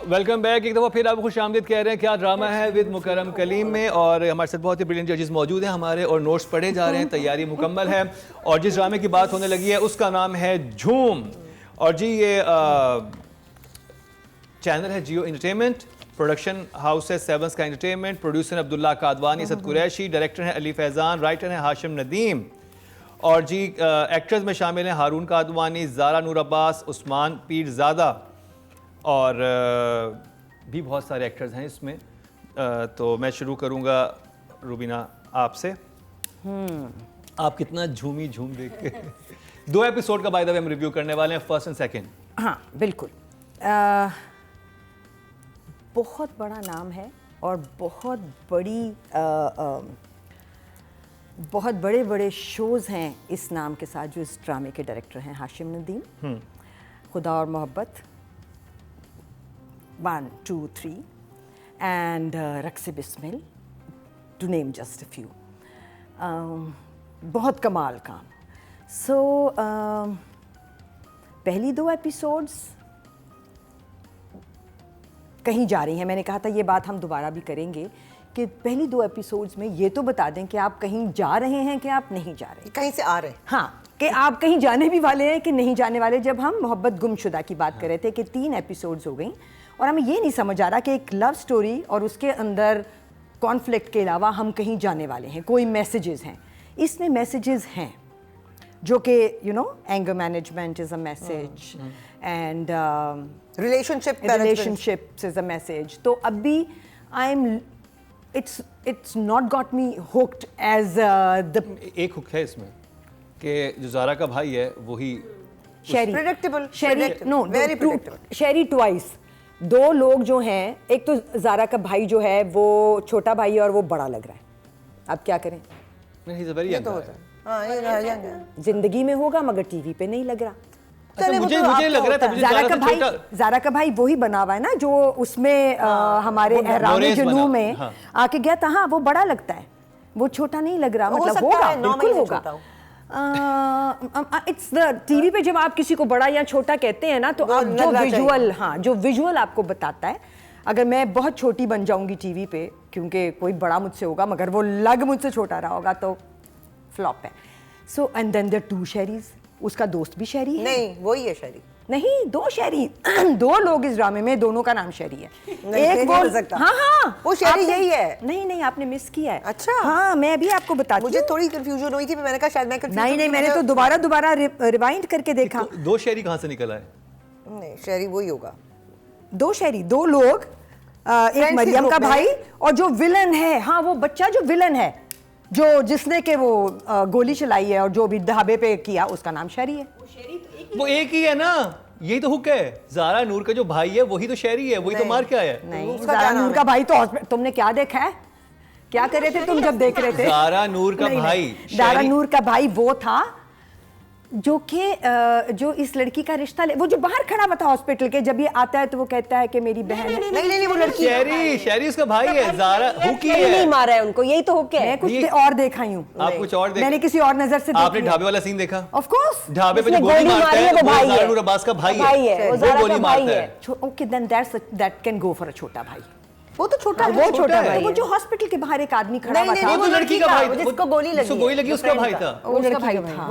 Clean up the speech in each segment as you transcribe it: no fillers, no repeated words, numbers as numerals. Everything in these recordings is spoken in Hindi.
Welcome back. एक दफ़ा फिर आपको खुश आमदीद कह रहे हैं। क्या ड्रामा है विद मुकरम कलीम में, और हमारे साथ बहुत ही ब्रिलियंट जजेस मौजूद हैं हमारे, और नोट्स पढ़े जा रहे हैं, तैयारी मुकम्मल है। और जिस ड्रामे की बात होने लगी है उसका नाम है झूम। और जी ये चैनल है जियो एंटरटेनमेंट, प्रोडक्शन हाउस है seven sky entertainment, producer Abdullah Kadwani, Asad Qureshi, director हैं अली फैज़ान, राइटर हैं हाशिम नदीम। और जी एक्टर्स में शामिल हैं हारून कादवानी, ज़ारा नूर अब्बास, उस्मान पीरज़ादा, और भी बहुत सारे एक्टर्स हैं इसमें। तो मैं शुरू करूंगा रुबीना आपसे। आप कितना झूमी झूम देख के 2 एपिसोड का बाय द वे हम रिव्यू करने वाले हैं, फर्स्ट एंड सेकंड। हाँ बिल्कुल। बहुत बड़ा नाम है और बहुत बड़े बड़े शोज़ हैं इस नाम के साथ, जो इस ड्रामे के डायरेक्टर हैं हाशिम नदीम। खुदा और मोहब्बत 1, 2, 3 and Raqs Bismil, to name just a few. बहुत कमाल काम। पहली 2 एपिसोड्स कहीं जा रही हैं। मैंने कहा था ये बात हम दोबारा भी करेंगे कि पहली 2 एपिसोड्स में ये तो बता दें कि आप कहीं जा रहे हैं कि आप नहीं जा रहे, कहीं से आ रहे हैं। हाँ, कि आप कहीं जाने भी वाले हैं कि नहीं जाने वाले। जब हम मोहब्बत गुमशुदा की बात कर रहे थे कि 3 एपिसोड्स हो गई और हमें ये नहीं समझ आ रहा कि एक लव स्टोरी और उसके अंदर कॉन्फ्लिक्ट के अलावा हम कहीं जाने वाले हैं, कोई मैसेजेस हैं। इसमें मैसेजेस हैं जो कि anger management is a message and relationships is a message. तो अब भी it's not got me hooked as the एक हुक है इसमें कि जो ज़ारा का भाई है वही शेरी, predictable, very predictable। शेरी ट्वाइस 2 लोग जो हैं, एक तो ज़ारा का भाई जो है वो छोटा भाई है और वो बड़ा लग रहा है। अब क्या करें, जिंदगी में होगा मगर टीवी पे नहीं लग रहा। मुझे लग रहा था ज़ारा का भाई वही बना हुआ है ना जो उसमें हमारे एहराम जुनू में आके गया था। हाँ, वो बड़ा लगता है, वो छोटा नहीं लग रहा। मतलब होगा, बिल्कुल होगा। इट्स द टीवी पे जब आप किसी को बड़ा या छोटा कहते हैं ना, तो आप जो विजुअल आपको बताता है। अगर मैं बहुत छोटी बन जाऊंगी टीवी पे क्योंकि कोई बड़ा मुझसे होगा मगर वो लग मुझसे छोटा रहा होगा तो फ्लॉप है। So and then there 2 sherries. उसका दोस्त भी शेरी है। नहीं, वही है शेरी। नहीं, 2 शेरी 2 लोग इस ड्रामे में, दोनों का नाम शेरी है। एक वो हाँ वो शेरी यही है। नहीं, आपने मिस किया है। अच्छा हाँ, मैं अभी आपको बताती हूँ। मुझे थोड़ी कंफ्यूजन हुई थी, मैंने कहा शायद मैं कंफ्यूज। नहीं, मैंने तो दोबारा रिवाइंड करके देखा। 2 शेरी कहाँ से निकला है? नहीं, शेरी वही होगा। 2 शेरी, 2 लोग, एक मरियम का भाई और जो विलन है, हाँ वो बच्चा जो विलन है, जो जिसने के वो गोली चलाई है और जो भी ढाबे पे किया, उसका नाम शेरी है। वो एक ही है ना, यही तो हुक है। ज़ारा नूर का जो भाई है वही तो शेरी है, वही तो मार के आया है। नहीं, ज़ारा नूर का भाई तो तुमने क्या देखा है, क्या कर रहे थे तुम जब देख रहे थे? ज़ारा नूर का भाई, ज़ारा नूर का भाई वो था जो कि जो इस लड़की का रिश्ता वो जो बाहर खड़ा हुआ था हॉस्पिटल के। जब ये आता है तो वो कहता है कि मेरी बहन है। नहीं, वो लड़की शेरी उसका भाई है। ज़ारा हुक ही है, नहीं मारा है उनको, यही तो हुक है। मैं कुछ और देखा हूँ। आप कुछ और मैंने किसी और नजर से। आपने ढाबे वाला सीन देखा? ऑफ कोर्स, ढाबे पे जो गोली मारता है वो ज़ारा नूर अब्बास का भाई है, वो गोली मारता है। Okay, then that can go for a छोटा भाई। वो तो छोटा है, वो छोटा भाई। वो जो हॉस्पिटल के बाहर एक आदमी खड़ा हुआ था, वो लड़की का भाई, जिसको गोली लगी उसका भाई था। वो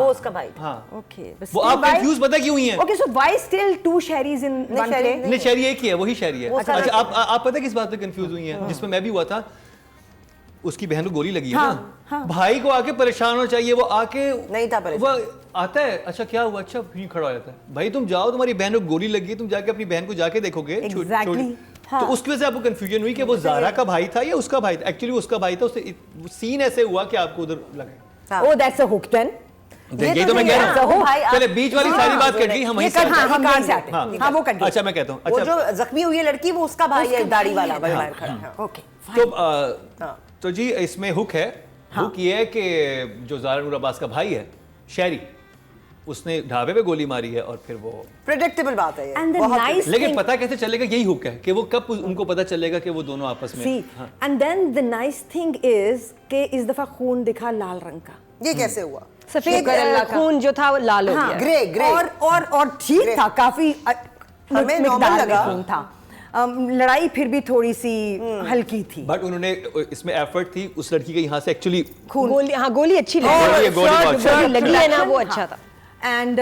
उसका भाई था। ओके, वो आप कंफ्यूज पता क्यों हुई हैं? Okay, so why still 2 Sherrys in one play? नहीं, शेरी एक ही है, वही शेरी है। अच्छा, आप पता किस बात पे कंफ्यूज हुई हैं? जिसमें मैं भी हुआ था। उसकी बहन को गोली लगी है ना, भाई को आके परेशान होना चाहिए, वो आके नहीं था परेशान। वो आता है, अच्छा क्या हुआ, अच्छा फिर खड़ा हो जाता है। भाई तुम जाओ, तुम्हारी बहन को गोली लगी है, तुम जाके अपनी बहन को जाके देखोगे। हाँ। तो उसकी वजह से आपको कंफ्यूजन हुई कि वो ज़ारा का भाई था या उसका भाई था। एक्चुअली उसका भाई था, उससे सीन ऐसे हुआ कि आपको उधर लगा। ओह, दैट्स अ हुक देन। ये तो मैं कह रहा हूं। चले बीच वाली सारी बात कट गई, हम वहीं से हाँ वो कट गई। अच्छा मैं कहता हूं, वो जो जख्मी हुई है लड़की, वो उसका भाई है, दाढ़ी वाला बाहर खड़ा। ओके, तो जी इसमें हुक है। हुक ये है कि जो ज़ारा नूर अब्बास का भाई है शेरी, उसने ढाबे पे गोली मारी है और फिर वो प्रेडिक्टेबल बात है ये। लेकिन पता कैसे चलेगा, यही हुक है कि वो कब उनको पता चलेगा कि वो दोनों आपस में। And then the nice thing is कि इस दफा खून दिखा लाल रंग का। ये कैसे हुआ? सफेद खून जो था वो लाल हो गया। ग्रे और ठीक था, काफी हमें नॉर्मल लगा खून था। लड़ाई फिर भी थोड़ी सी हल्की थी। बट उन्होंने इसमें एफर्ट थी उस लड़की के यहाँ से एक्चुअली गोली, हाँ गोली अच्छी गोली बहुत अच्छी लगी, लगी है ना, वो अच्छा था। एंड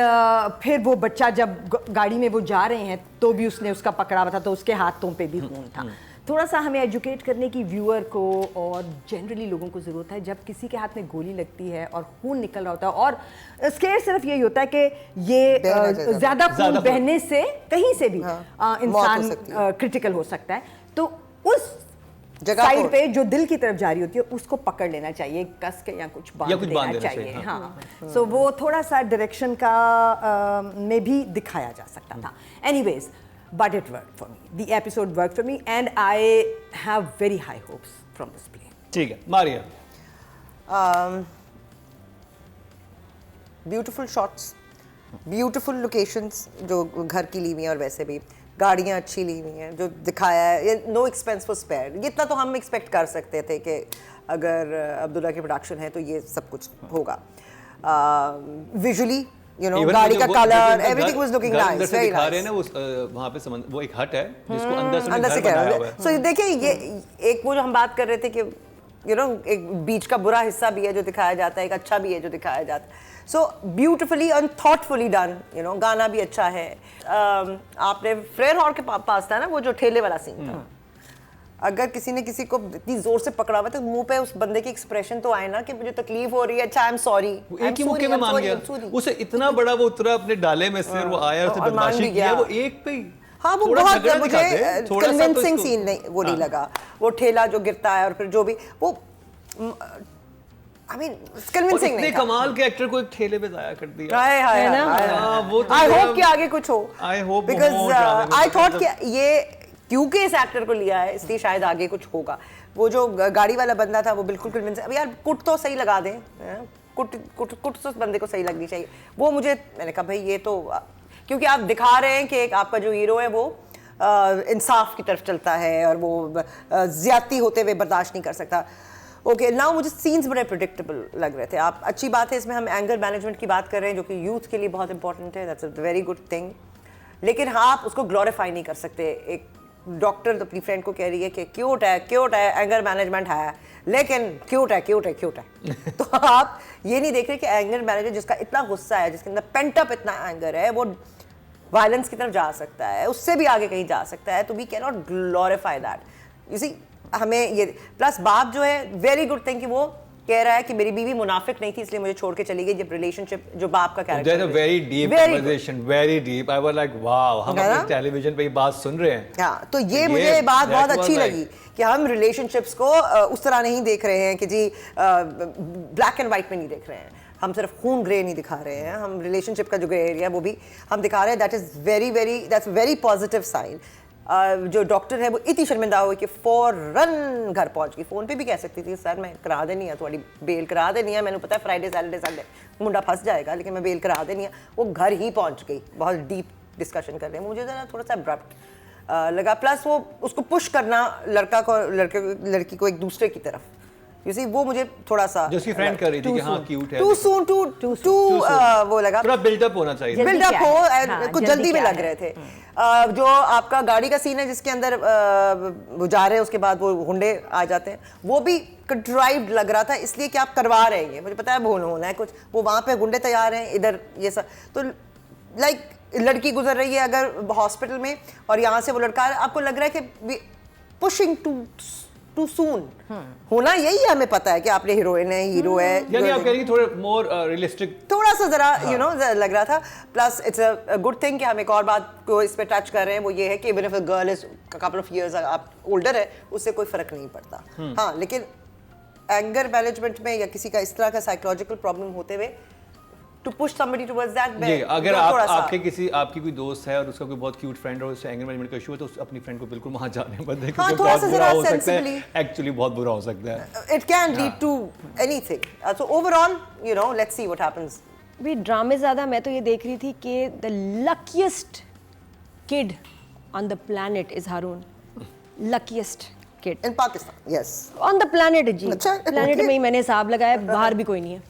फिर वो बच्चा जब गाड़ी में वो जा रहे हैं तो भी उसने उसका पकड़ा हुआ था, तो उसके हाथों पे भी खून था। थोड़ा सा हमें एजुकेट करने की व्यूअर को और जनरली लोगों को ज़रूरत है, जब किसी के हाथ में गोली लगती है और खून निकल रहा होता है, और स्केयर सिर्फ यही होता है कि ये ज़्यादा खून बहने से कहीं से भी इंसान क्रिटिकल हो सकता है, तो उस साइड पे जो दिल की तरफ जा रही होती है उसको पकड़ लेना चाहिए, कस के या कुछ बांध देना चाहिए। हाँ, सो वो थोड़ा सा डायरेक्शन का में भी दिखाया जा सकता था। Anyways, but it worked for me. The episode worked for me, and I have very high hopes from this play. ठीक है, Maria. Beautiful shots, beautiful locations जो घर की ली हुई हैं, और वैसे भी गाड़ियाँ अच्छी ली हुई हैं, जो दिखाया है, नो एक्सपेंस फॉर स्पेयर। इतना तो हम एक्सपेक्ट कर सकते थे कि अगर अब्दुल्ला की प्रोडक्शन है तो ये सब कुछ होगा। विजुअली you know, गाड़ी का colour, everything was looking nice, very nice. रहे हैं ना वहाँ पे वो एक हट है जिसको अंदर से बनाया हुआ है। So देखिए, ये एक वो जो हम बात कर रहे थे कि you know, एक बीच का बुरा हिस्सा भी है जो दिखाया जाता है, एक अच्छा भी है जो दिखाया जाता है। So beautifully and thoughtfully done, you know, गाना भी अच्छा है। आपने फ्रेयर हॉल के पास था ना वो जो ठेले वाला सीन था, अगर किसी ने किसी को इतनी जोर से पकड़ा हुआ तो मुंह पे उस बंदे की एक्सप्रेशन तो आए ना कि मुझे तकलीफ हो रही है, अच्छा आई एम सॉरी। एक ही मुक्के में मान गया, उसे इतना बड़ा वो उतरा अपने डाले में से, वो आया उसे बदमाशी किया, वो एक पे। हाँ, वो बहुत मुझे कन्विंसिंग सीन नहीं वो नहीं लगा। वो ठेला जो गिरता है और फिर जो भी वो आई मीन कन्विंसिंग नहीं था। कमाल के एक्टर को एक ठेले पे जाया कर दिया। हाय हाय हाय, आई होप कि आगे कुछ हो, I hope, because I thought कि ये क्योंकि इस एक्टर को लिया है इसलिए शायद आगे कुछ होगा। वो जो गाड़ी वाला बंदा था वो बिल्कुल कन्विंस, अब यार कुट तो सही लगा दें, कुट तो उस बंदे को सही लगनी चाहिए। वो मुझे, मैंने कहा भाई ये तो, क्योंकि आप दिखा रहे हैं कि एक आपका जो हीरो है वो इंसाफ की तरफ चलता है और वो ज्यादती होते हुए बर्दाश्त नहीं कर सकता। ओके, नाउ मुझे सीन्स बड़े प्रिडिक्टेबल लग रहे थे। आप अच्छी बात है, इसमें हम एंगर मैनेजमेंट की बात कर रहे हैं जो कि यूथ के लिए बहुत इंपॉर्टेंट है, that's a very good thing. लेकिन हाँ, आप उसको ग्लोरीफाई नहीं कर सकते। एक डॉक्टर तो अपनी फ्रेंड को कह रही है कि क्यूट है, एंगर मैनेजमेंट है, लेकिन क्यूट है। तो आप ये नहीं देख रहे कि एंगर मैनेजर जिसका इतना गुस्सा है, जिसके अंदर पेंट अप इतना एंगर है, वो वायलेंस की तरफ जा सकता है, उससे भी आगे कहीं जा सकता है। तो we can not glorify that, you see. हमें ये प्लस बाप जो है, वेरी गुड थिंग कि वो कह रहा है कि मेरी बीवी मुनाफिक नहीं थी इसलिए मुझे छोड़ के चली गई। जब रिलेशनशिप जो बाप का character, There's a very deep conversation, very deep. I was like, wow, हम अपने टेलीविजन पे ये बात सुन रहे हैं। हाँ, तो ये मुझे बात बहुत अच्छी लगी कि हम रिलेशनशिप्स को उस तरह नहीं देख रहे हैं कि जी ब्लैक एंड व्हाइट में नहीं देख रहे हैं, हम सिर्फ खून ग्रे नहीं दिखा रहे हैं, हम रिलेशनशिप का जो ग्रे एरिया वो भी हम दिखा रहे हैं। That is that's very positive sign. जो डॉक्टर है वो इतनी शर्मिंदा हुई कि फौरन घर पहुंच गई। फोन पे भी कह सकती थी सर मैं करा देनी है, थोड़ी बेल करा देनी है, मैंने पता है फ्राइडे सैटरडे संडे मुंडा फंस जाएगा लेकिन मैं बेल करा देनी है। वो घर ही पहुंच गई, बहुत डीप डिस्कशन कर रहे हैं। मुझे ज़रा थोड़ा सा अब्रप्ट लगा। प्लस वो उसको पुश करना लड़की को एक दूसरे की तरफ, You see, वो मुझे थोड़ा सा जो उसकी फ्रेंड कर रही थी कि हाँ क्यूट है, टू सून वो लगा। थोड़ा बिल्डअप होना चाहिए, बिल्डअप हो, कुछ जल्दी में लग रहे थे। जो आपका गाड़ी का सीन है जिसके अंदर वो जा रहे हैं, उसके बाद वो हुंडे आ जाते हैं, वो भी कंट्राइव्ड लग रहा था इसलिए कि आप करवा रहे हैं, मुझे पता है भूल होना है कुछ। वो वहाँ पे गुंडे तैयार हैं, इधर ये सब, तो लाइक लड़की गुजर रही है अगर हॉस्पिटल में और यहाँ से वो लड़का, आपको लग रहा है कि पुशिंग टू सून होना। यही है, हमें पता है कि आपने हीरोइन है, हीरो है, यानी आप कह रही हैं थोड़े मोर रियलिस्टिक, थोड़ा सा जरा यू नो लग रहा था। Plus it's a good thing कि हम एक और बात को इस पे टच कर रहे हैं, वो ये है कि even if a girl is couple of years आप ओल्डर है, उससे कोई फर्क नहीं पड़ता। हाँ, लेकिन एंगर मैनेजमेंट में या किसी का इस तरह का साइकोलॉजिकल प्रॉब्लम होते हुए to push somebody towards that, अगर आपकी कोई दोस्त है और उसका कोई बहुत क्यूट फ्रेंड और उससे एंगर मैनेजमेंट का इशू है तो अपनी फ्रेंड को बिल्कुल वहां जाने मत दें, क्योंकि बहुत बुरा हो सकता है, एक्चुअली बहुत बुरा हो सकता है। It can lead to anything. So overall, you know, let's see what happens. भी ड्रामे ज़्यादा मैं तो ये देख रही थी कि the luckiest kid on the planet is Haroon. Luckiest kid. In Pakistan, yes. On the planet जी, अच्छा, planet में ही मैंने हिसाब लगाया, बाहर भी कोई नहीं है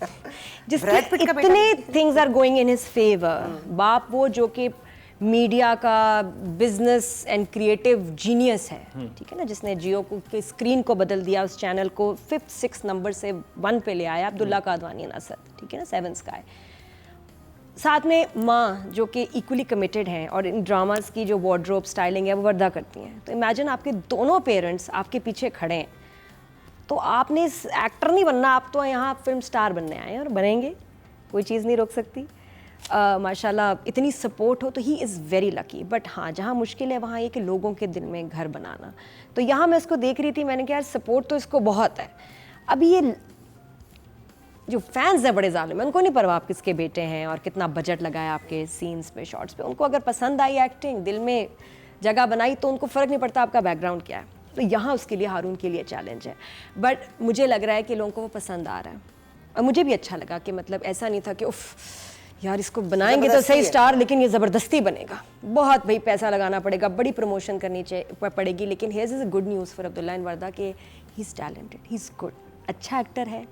जिसके इतने things are going in his favor। बाप वो जो कि मीडिया का बिजनेस एंड क्रिएटिव जीनियस है, ठीक है ना, जिसने जियो को के स्क्रीन को बदल दिया, उस चैनल को 5th 6th नंबर से 1 पे ले आया, अब्दुल्ला कादवानी एंड असद, ठीक है ना, 7 स्काई। साथ में माँ जो कि इक्वली कमिटेड हैं और इन ड्रामास की जो वार्डरोब स्टाइलिंग है वो वर्दा करती हैं। तो इमेजिन आपके दोनों पेरेंट्स आपके पीछे खड़े हैं, तो आपने एक्टर नहीं बनना, आप तो यहाँ फिल्म स्टार बनने आए हैं और बनेंगे, कोई चीज़ नहीं रोक सकती। माशाल्लाह इतनी सपोर्ट हो तो he is very lucky. But हाँ, जहाँ मुश्किल है वहाँ ये कि लोगों के दिल में घर बनाना। तो यहाँ मैं इसको देख रही थी, मैंने कहा यार सपोर्ट तो इसको बहुत है। अभी ये जो फैंस हैं बड़े ज़ालिम हैं, उनको नहीं परवाह आप किसके बेटे हैं और कितना बजट लगाया आपके सीन्स पे, शॉट्स पे। उनको अगर पसंद आई एक्टिंग, दिल में जगह बनाई, तो उनको फ़र्क नहीं पड़ता आपका बैकग्राउंड क्या है। तो यहाँ उसके लिए हारून के लिए चैलेंज है। बट मुझे लग रहा है कि लोगों को वो पसंद आ रहा है और मुझे भी अच्छा लगा कि मतलब ऐसा नहीं था कि उफ यार इसको बनाएंगे तो सही स्टार, लेकिन ये ज़बरदस्ती बनेगा, बहुत भाई पैसा लगाना पड़ेगा, बड़ी प्रमोशन करनी पड़ेगी। लेकिन here's is a good news for Abdullah and Warda कि he is talented, he is good, अच्छा एक्टर है।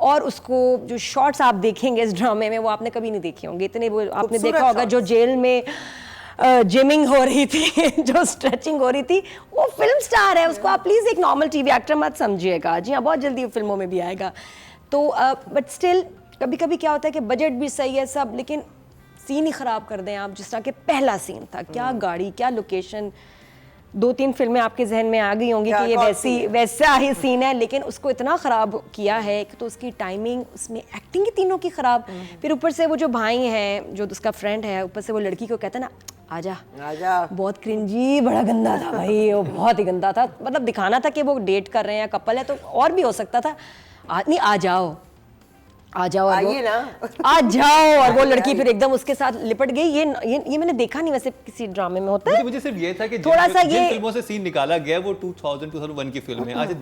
और उसको जो शॉट्स आप देखेंगे इस ड्रामे में वो आपने कभी नहीं देखे होंगे इतने। वो आपने देखा होगा जो जेल में जिमिंग हो रही थी जो स्ट्रेचिंग हो रही थी, वो फिल्म स्टार है, उसको आप प्लीज़ एक नॉर्मल टीवी एक्टर मत समझिएगा। जी हाँ, बहुत जल्दी वो फिल्मों में भी आएगा। तो बट स्टिल कभी कभी क्या होता है कि बजट भी सही है सब, लेकिन सीन ही ख़राब कर दें आप। जिस तरह के पहला सीन था, क्या गाड़ी, क्या लोकेशन, 2-3 फिल्में आपके जहन में आ गई होंगी कि ये वैसा ही सीन है, लेकिन उसको इतना ख़राब किया है कि तो उसकी टाइमिंग, उसमें एक्टिंग ही तीनों की ख़राब। फिर ऊपर से वो जो भाई हैं, जो उसका फ्रेंड है, ऊपर से वो लड़की को कहता है ना आजा आजा, बहुत क्रिंजी, बड़ा गंदा था भाई, वो बहुत ही गंदा था। मतलब दिखाना था कि वो डेट कर रहे हैं, कपल है, तो और भी हो सकता था। नहीं, आ जाओ आ जाओ, आइए ना, आ जाओ। और वो लड़की फिर एकदम उसके साथ लिपट गई। ये मैंने देखा नहीं वैसे किसी ड्रामे में होता है। मुझे सिर्फ ये था कि थोड़ा सा जिन फिल्मों से सीन निकाला गया वो 2001 की फिल्म है, आज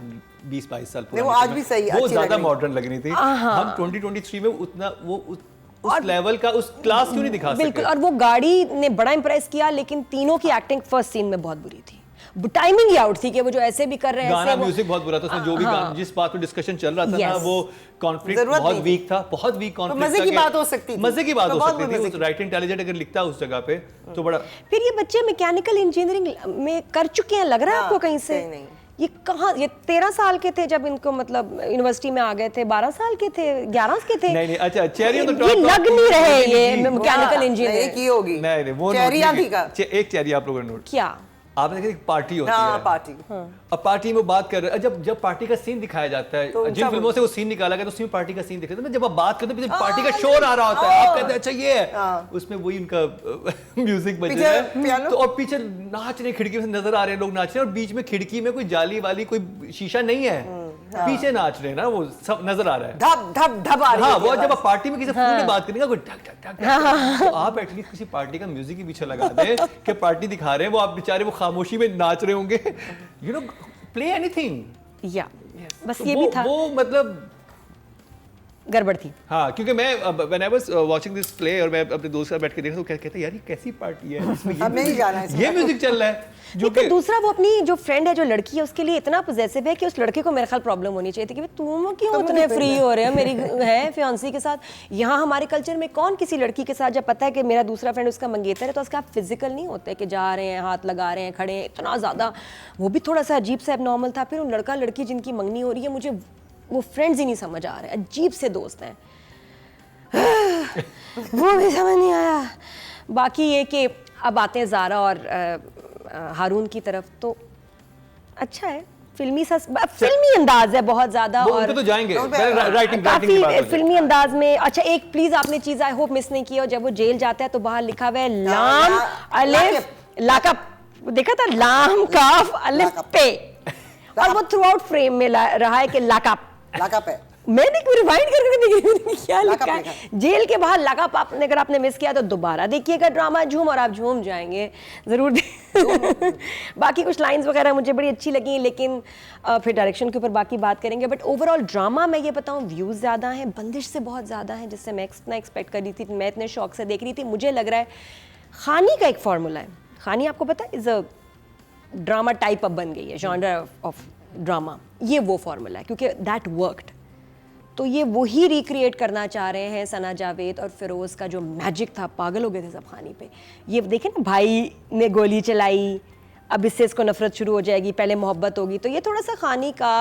20-22 साल पुरानी। वो आज भी सही, वो ज्यादा मॉडर्न लग रही थी। हम 2023 में उतना वो उस लेवल का, उस क्लास क्यों नहीं दिखा सके। बिल्कुल। और वो गाड़ी ने बड़ा इंप्रेस किया, लेकिन तीनों की एक्टिंग फर्स्ट सीन में बहुत बुरी थी। टाइमिंग ही आउट थी कि वो जो ऐसे भी कर रहे हैं, गाना म्यूजिक बहुत बुरा था उसमें, जो भी जिस बात पे डिस्कशन चल रहा था ना, वो कॉन्फ्लिक्ट बहुत वीक था, बहुत वीक कॉन्फ्लिक्ट। मजे की बात हो सकती थी, मजे की बात हो सकती थी। राइट इंटेलिजेंट अगर लिखता उस जगह पे तो बड़ा। फिर ये बच्चे मैकेनिकल इंजीनियरिंग में कर चुके हैं, लग रहा है आपको कहीं से? ये कहाँ, ये 13 साल के थे जब इनको मतलब यूनिवर्सिटी में आ गए थे, 12 साल के थे, 11 के थे। नहीं, अच्छा, चेरी ऑन द टॉप, ये लग नहीं रहे ये मैकेनिकल इंजीनियर की होगी। नहीं, वो एक चेरी आप लोगों ने नोट क्या आपने देखा, एक पार्टी होती है, पार्टी। अब पार्टी में बात कर रहे हैं, जब पार्टी का सीन दिखाया जाता है, तो जिन फिल्मों से वो सीन निकाला गया तो उसमें पार्टी का सीन दिखाते हैं, जब आप बात करते हैं पार्टी का शोर आ रहा होता है, आप कहते हैं अच्छा ये है, उसमें वही उनका म्यूजिक बज रहा है, तो और पीछे नाच रहे, खिड़की से नजर आ रहे हैं लोग नाच रहे हैं, और बीच में खिड़की में कोई जाली वाली कोई शीशा नहीं है, पीछे नाच रहे हैं ना, वो सब नजर आ रहा है, धप धप धप आ रही है। हाँ, वो जब आप पार्टी में किसी फोन में बात करेंगे, कोई ठक ठक ठक, तो आप एटलीस्ट किसी पार्टी का म्यूजिक ही पीछे लगा दें कि पार्टी दिखा रहे हैं, वो आप बेचारे वो खामोशी में नाच रहे होंगे, यू नो, प्ले एनीथिंग। या बस ये भी था, वो मतलब गड़बड़ थी। हाँ, क्योंकि मैं when I was watching this play और मैं अपने दोस्त के साथ बैठ के देख रहा हूँ, तो कहता यार ये कैसी पार्टी है, इसमें ये म्यूजिक चल रहा है। जो कि दूसरा, वो अपनी जो फ्रेंड है, जो लड़की है, उसके लिए इतना पॉसेसिव है कि उस लड़के को मेरे ख्याल प्रॉब्लम होनी चाहिए थी कि तुम क्यों इतने फ्री हो रहे हो मेरी है फियांसी के साथ। यहाँ हमारे कल्चर में कौन किसी लड़की के साथ जब पता है कि मेरा दूसरा फ्रेंड उसका मंगेतर है, तो उसका फिजिकल नहीं होते कि जा रहे हैं, हाथ लगा रहे हैं, खड़े हैं, इतना ज़्यादा, वो भी थोड़ा सा अजीब सा एबनॉर्मल था। फिर उन लड़का लड़की जिनकी मंगनी हो रही है, मुझे वो फ्रेंड्स ही नहीं समझ आ रहे, अजीब से दोस्त हैं वो भी समझ नहीं आया। बाकी ये कि अब आते हैं ज़ारा और हारून की तरफ, तो अच्छा है, फिल्मी अंदाज है बहुत ज्यादा, और तो जाएंगे राइटिंग काफी फिल्मी अंदाज में। अच्छा, एक प्लीज आपने चीज आई होप मिस नहीं की हो, जब वो जेल जाता है तो बाहर लिखा हुआ है लाम अलिफ लाकब, देखा था, लाम काफ अलिफ पे, और वो थ्रू आउट फ्रेम में रहा है कि लाकब है। मैंने रिवाइंड करके देखी क्या लिखा है, जेल के बाहर लगा पाप ने। अगर आपने मिस किया तो दोबारा देखिएगा ड्रामा झूम, और आप झूम जाएंगे जरूर बाकी कुछ लाइंस वगैरह मुझे बड़ी अच्छी लगी, लेकिन फिर डायरेक्शन के ऊपर बाकी बात करेंगे। बट ओवरऑल ड्रामा मैं ये बताऊं, व्यूज़ ज़्यादा हैं, बंदिश से बहुत ज़्यादा है, जिससे मैं इतना एक्सपेक्ट कर रही थी, मैं इतने शौक से देख रही थी। मुझे लग रहा है खानी का एक फार्मूला है, खानी आपको पता है इज़ अ ड्रामा टाइप अब बन गई है, जॉनर ऑफ ड्रामा, ये वो फार्मूला है, क्योंकि दैट वर्कड। तो ये वही रिक्रिएट करना चाह रहे हैं सना जावेद और फिरोज़ का जो मैजिक था, पागल हो गए थे सब खानी पे। ये देखें ना, भाई ने गोली चलाई, अब इससे इसको नफरत शुरू हो जाएगी, पहले मोहब्बत होगी, तो ये थोड़ा सा खानी का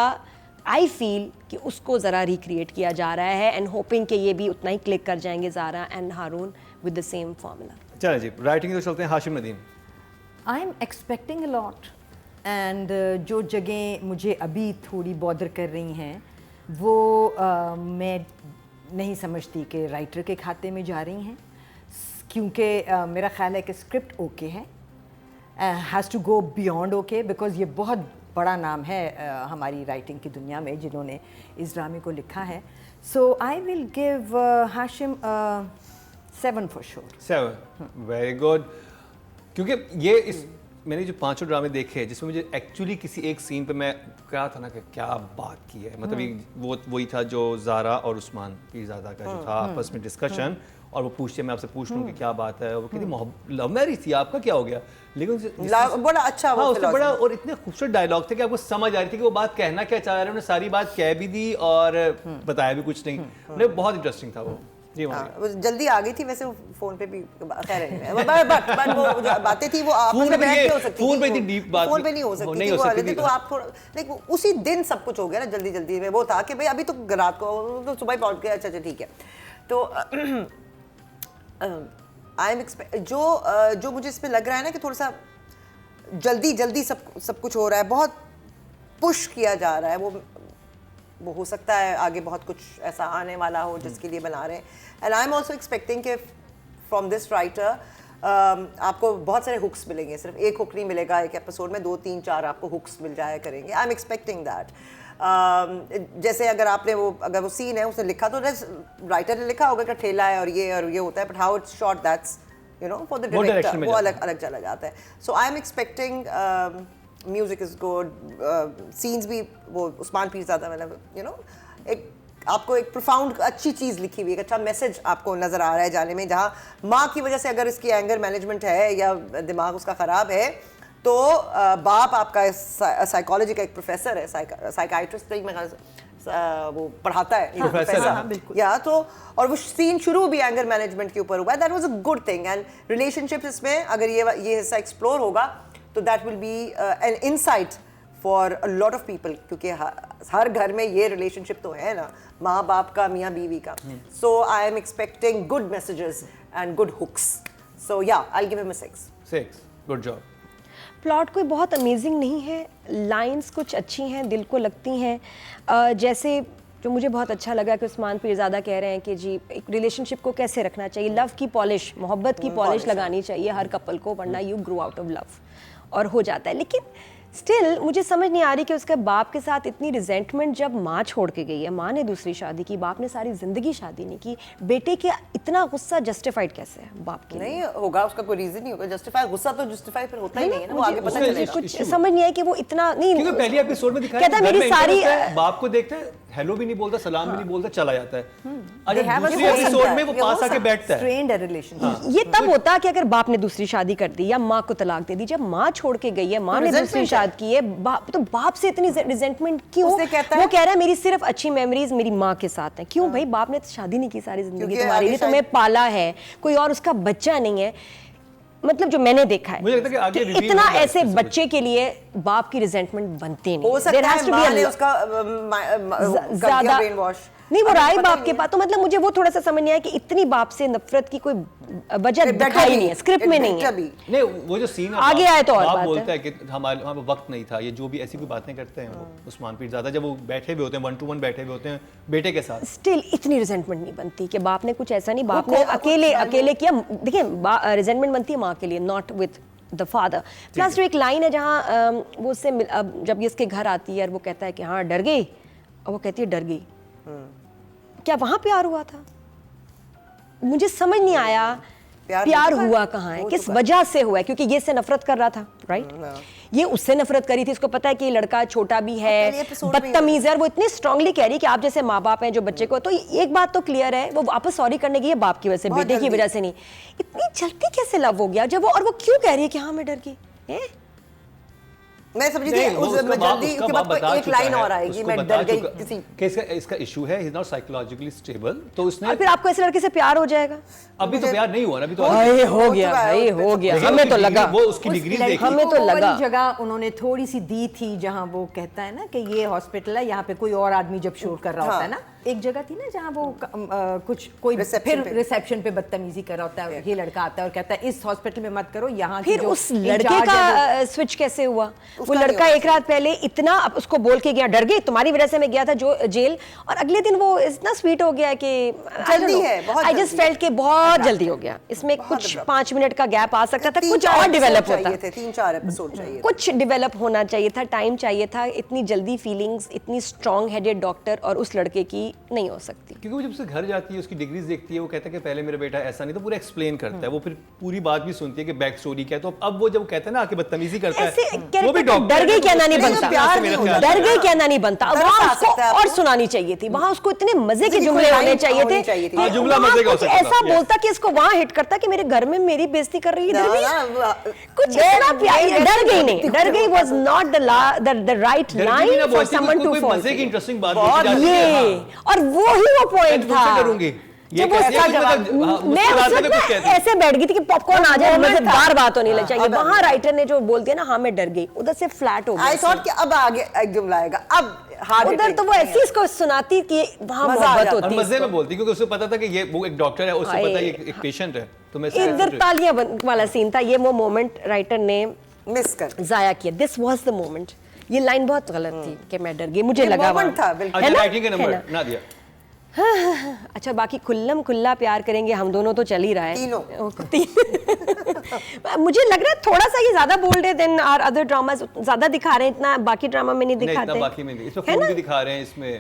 आई फील कि उसको ज़रा रिक्रिएट किया जा रहा है एंड होपिंग कि ये भी उतना ही क्लिक कर जाएंगे Zara and Haroon with the same formula. चलो जी, राइटिंग तो चलते हैं Hashim Nadeem. I am expecting a lot and जो जगह मुझे अभी थोड़ी बॉदर कर रही हैं वो मैं नहीं समझती कि राइटर के खाते में जा रही हैं, क्योंकि मेरा ख्याल है कि स्क्रिप्ट ओके है, has to go beyond okay, because ये बहुत बड़ा नाम है हमारी राइटिंग की दुनिया में जिन्होंने इस ड्रामे को लिखा है। So I will give Hashim 7 for sure. 7, very good. क्योंकि ये इस मैंने जो 5 ड्रामे देखे जिसमें मुझे एक्चुअली किसी एक सीन पे मैं कहा था ना कि क्या बात की है, मतलब ये वही था जो ज़ारा और उस्मान पीरज़ादा का जो था आपस में डिस्कशन, और वो पूछते मैं आपसे पूछ लूँ कि क्या बात है, वो कहती लव मैरिज थी, आपका क्या हो गया, लेकिन बड़ा अच्छा हाँ उससे बड़ा और इतने खूबसूरत डायलॉग थे कि आपको समझ आ रही थी कि वो बात कहना क्या चाह रहे हैं, उन्होंने सारी बात कह भी दी और बताया भी कुछ नहीं, बहुत इंटरेस्टिंग था वो। जी वो जल्दी आ गई थी वैसे, वो फोन पे भी खैर बट वो जो बातें थी वो आपस में बैठ के हो सकती थी, फोन पे इतनी डीप बात फोन पे नहीं हो सकती थी, वो वाले थे, तो आप थोड़ा लाइक उसी दिन सब कुछ हो गया ना जल्दी जल्दी में। वो था कि भाई अभी तो रात को तो सुबह पहुंच गया, अच्छा ठीक है। तो आई एम एक्सपेक्ट जो मुझे इसमें लग रहा है ना कि थोड़ा सा जल्दी जल्दी सब कुछ हो रहा है, बहुत पुश किया जा रहा है, वो हो सकता है आगे बहुत कुछ ऐसा आने वाला हो जिसके लिए बना रहे हैं। And I am also expecting कि फ्रॉम दिस राइटर आपको बहुत सारे हुक्स मिलेंगे, सिर्फ एक हुक नहीं मिलेगा एक एपिसोड में, 2 3 4 आपको हुक्स मिल जाया करेंगे। आई एम एक्सपेक्टिंग दैट। जैसे अगर वो सीन है उसने लिखा तो राइटर ने लिखा होगा कि ठेला है और ये होता है, but how it's shot that's you know for the director वो अलग चला जाता है। So I am expecting music is good, scenes भी वो उस्मान पीरज़ादा मतलब यू नो एक आपको एक प्रोफाउंड अच्छी चीज़ लिखी हुई, एक अच्छा मैसेज आपको नज़र आ रहा है जाने में, जहाँ माँ की वजह से अगर इसकी एंगर मैनेजमेंट है या दिमाग उसका ख़राब है तो बाप आपका साइकोलॉजी का एक प्रोफेसर है, साइकाइट्रिस्ट कहीं में वो पढ़ाता है प्रोफेसर या तो, और वो सीन शुरू भी एंगर मैनेजमेंट के ऊपर हुआ है। That was a good thing. And relationships इसमें अगर ये हिस्सा एक्सप्लोर होगा तो that will be an insight for a lot of people, क्योंकि हर घर में ये रिलेशनशिप तो है ना, माँ बाप का, मियाँ बीवी का। So I am expecting good messages and good hooks. So yeah I give him a 6। Good job. Plot कोई बहुत अमेजिंग नहीं है, लाइंस कुछ अच्छी हैं, दिल को लगती हैं। जैसे जो मुझे बहुत अच्छा लगा कि उस्मान पीरज़ादा कह रहे हैं कि जी एक रिलेशनशिप को कैसे रखना चाहिए, लव की पॉलिश, मोहब्बत की पॉलिश लगानी चाहिए हर कपल को, वरना you grow out of love, और हो जाता है। लेकिन स्टिल मुझे समझ नहीं आ रही कि उसके बाप के साथ इतनी रिजेंटमेंट जब माँ छोड़ के गई है, माँ ने दूसरी शादी की, बाप ने सारी ज़िंदगी शादी नहीं की, बेटे के इतना गुस्सा जस्टिफाइड कैसे है बाप के? नहीं होगा, उसका कोई रीजन नहीं होगा जस्टिफाई, गुस्सा तो जस्टिफाई फिर होता ही नहीं है ना, वो आगे पता चलेगा। कुछ समझ नहीं आया कि वो इतना नहीं, क्योंकि पहले एपिसोड में दिखाया कहता मेरी सारी बाप को देखते हैं, हेलो भी नहीं बोलता, सलाम भी नहीं बोलता, चला जाता है। अगर दूसरे एपिसोड में वो पास आके बैठता है, स्ट्रेन्ड रिलेशनशिप। ये तब होता कि अगर बाप ने दूसरी शादी कर दी या माँ को तलाक दे दी, जब माँ छोड़ के गई है, माँ ने दूसरी शादी की है, तो बाप से इतनी रिजेंटमेंट क्यों? वो कह रहा है मेरी सिर्फ अच्छी मेमोरीज मेरी माँ के साथ हैं। क्यों भाई, बाप ने तो शादी नहीं की सारी जिंदगी, तुम्हारे लिए तुम्हें पाला है, कोई और उसका बच्चा नहीं है। मतलब जो मैंने देखा है, मुझे लगता है कि आगे इतना ऐसे बच्चे के लिए बाप की रिजेंटमेंट बनती नहीं। हो सकता है माँ ने उसका ज्यादा नहीं, वो राय बाप के पास, तो मतलब मुझे वो थोड़ा सा समझ नहीं आया कि इतनी बाप से नफरत की कोई वजह दिखाई नहीं है, स्क्रिप्ट में नहीं है। नहीं, वो जो सीन आगे आए तो और बात बोलता है कि हमारे वक्त नहीं था, ये जो भी ऐसी कोई बातें करते हैं वो उस्मान पीरज़ादा, जब वो बैठे हुए होते हैं 1-to-1 बैठे हुए होते हैं बेटे के साथ, स्टिल इतनी रिजेंटमेंट नहीं बनती कि बाप ने कुछ ऐसा नहीं, बाप ने अकेले किया। देखिए रिजेंटमेंट बनती है माँ के लिए, not with the father. Plus जो एक लाइन है जहाँ वो उससे जब ये इसके घर आती है और वो कहता है कि हाँ डर गई, और वो कहती है डर गई, क्या वहां प्यार हुआ था? मुझे समझ नहीं आया प्यार हुआ कहाँ है, किस वजह से हुआ है? क्योंकि ये इससे नफरत कर रहा था, राइट? ये उससे नफरत करी थी, इसको पता है कि ये लड़का छोटा भी है, बदतमीज है, वो इतनी स्ट्रांगली कह रही है कि आप जैसे माँ बाप हैं जो बच्चे को, तो एक बात तो क्लियर है, वो वापस सॉरी करने की है बाप की वजह से, बेटे की वजह से नहीं। इतनी जल्दी कैसे लव हो गया जब वो, और वो क्यों कह रही है कि हाँ मैं डर गई? मैं समझी थी उस जल्दी उसके बाद कोई एक लाइन और आएगी, मैं डर गई किसी कि इसका इशू है, he is not psychologically stable, तो उसने और फिर आपको ऐसे लड़के से प्यार हो जाएगा। अभी तो प्यार नहीं हुआ ना, अभी तो भाई हो गया, भाई हो गया, हमें तो लगा वो उसकी डिग्री देखी, हमें तो लगा जगह उन्होंने थोड़ी सी दी थी जहां वो कहता है ना कि ये हॉस्पिटल है, यहाँ पे कोई और आदमी जब शोर कर रहा होता है ना, एक जगह थी ना जहाँ वो कुछ कोई फिर रिसेप्शन पे बदतमीजी कर रहा होता है, ये लड़का आता है और कहता है इस हॉस्पिटल में मत करो, यहाँ फिर उस लड़के का स्विच कैसे हुआ? वो लड़का एक रात पहले इतना उसको बोल के गया, डर गई तुम्हारी वजह से मैं गया था जो जेल, और अगले दिन वो इतना स्वीट हो गया कि जल्दी है, बहुत आई जस्ट फेल्ट के बहुत जल्दी हो गया। इसमें कुछ 5 मिनट का गैप आ सकता था, कुछ और डेवलप होता, 3-4 एपिसोड चाहिए, कुछ डेवलप होना चाहिए था, टाइम चाहिए था। इतनी जल्दी फीलिंग्स इतनी स्ट्रॉन्ग हेडेड डॉक्टर और उस लड़के की नहीं हो सकती। क्योंकि वो जब से घर जाती है उसकी डिग्रीज देखती है, वो कहता है कि पहले मेरा बेटा ऐसा नहीं, तो पूरा एक्सप्लेन करता है, वो फिर पूरी बात भी सुनती है कि बैक स्टोरी क्या है, तो अब वो जब कहता है ना आके बदतमीजी करता है, वो भी डर गई क्या ना नहीं बनता, डर गई क्या ना नहीं बनता, वहाँ उसको और सुनानी चाहिए थी, वहाँ उसको इतने मजे के जुमले होने चाहिए थे, जुमला मजे का हो सकता था, ऐसा बोलता कि इसको वहाँ हिट करता कि मेरे घर में मेरी बेइज्जती कर रही है, इधर भी कुछ इतना प्यार, डर गई नहीं, डर गई was not the right line for someone to fall. मजे की इंटरेस्टिंग बात ये और वो ही वो पॉइंट था ये जब वो ऐसा जवाब, मैं उस वक्त ऐसे बैठ गई थी कि पॉपकॉर्न आ जाए, मजेदार बात होनी चाहिए। वहां राइटर ने जो बोल दिया ना, हाँ मैं डर गई, उधर से फ्लैट हो गया। आई थॉट कि अब आगे एक जुमला आएगा, अब उधर तो वो ऐसी इसको सुनाती कि वहां मोहब्बत होती, मजे में बोलती, क्योंकि उसे पता था कि ये वो एक डॉक्टर है, उसे पता है ये एक पेशेंट है, तो मैं इधर तालियां वाला सीन था। ये वो मोमेंट राइटर ने मिस कर जाया किया। This was the moment. ये लाइन बहुत गलत थी कि मैं डर गई, मुझे लगा मोमेंट था बिल्कुल। अच्छा राइटिंग का नंबर ना दिया। अच्छा बाकी खुल्लम खुल्ला प्यार करेंगे हम दोनों तो चल ही रहा है तीनों। मुझे लग रहा है थोड़ा सा ये ज्यादा बोल्ड है देन आवर अदर ड्रामास, ज्यादा दिखा रहे हैं, इतना बाकी ड्रामा में नहीं दिखाते। इतना बाकी में नहीं, इसमें खून भी दिखा रहे हैं, इसमें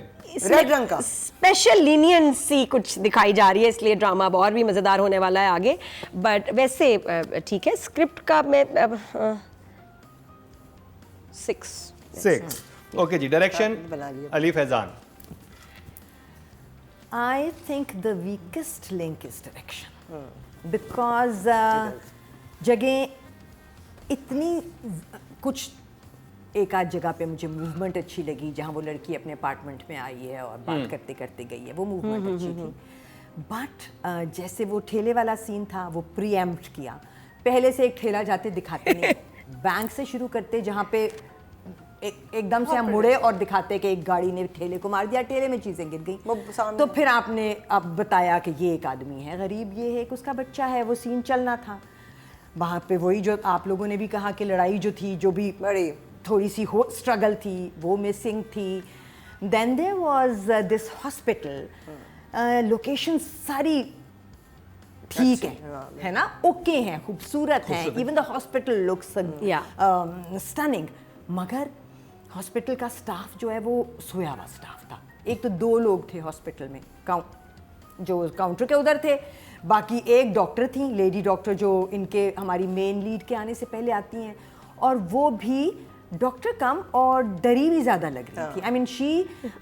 रेड रंग का स्पेशल लीनियंसी कुछ दिखाई जा रही है, इसलिए ड्रामा अब और भी मजेदार होने वाला है आगे। बट वैसे ठीक है, स्क्रिप्ट का मैं 6 ओके जी। Direction Ali Faizan. I think the weakest link is direction, because जगह इतनी कुछ एक आध जगह पे मुझे मूवमेंट अच्छी लगी, जहाँ वो लड़की अपने अपार्टमेंट में आई है और बात करते करते गई है, वो मूवमेंट अच्छी थी। बट जैसे वो ठेले वाला सीन था, वो प्रीएम्प्ट किया, पहले से एक ठेला जाते दिखाते नहीं, बैंक से शुरू करते जहाँ पे एकदम से हम मुड़े और दिखाते कि एक गाड़ी ने ठेले को मार दिया, ठेले में चीजें गिर गई, तो फिर आपने अब बताया कि ये एक आदमी है गरीब, ये है एक उसका बच्चा है, वो सीन चलना था। वहाँ पे वही जो आप लोगों ने भी कहा कि लड़ाई जो थी, जो भी बड़ी थोड़ी सी स्ट्रगल थी, वो मिसिंग थी। Then there was this hospital, location सारी ठीक है ना, ओके हैं, खूबसूरत हैं, even the hospital looks stunning, मगर हॉस्पिटल का स्टाफ जो है वो सोया हुआ स्टाफ था। एक तो 2 लोग थे हॉस्पिटल में, जो काउंटर के उधर थे, बाकी एक डॉक्टर थी, लेडी डॉक्टर, जो इनके हमारी मेन लीड के आने से पहले आती हैं, और वो भी डॉक्टर कम और डरी भी ज्यादा लग रही थी। I mean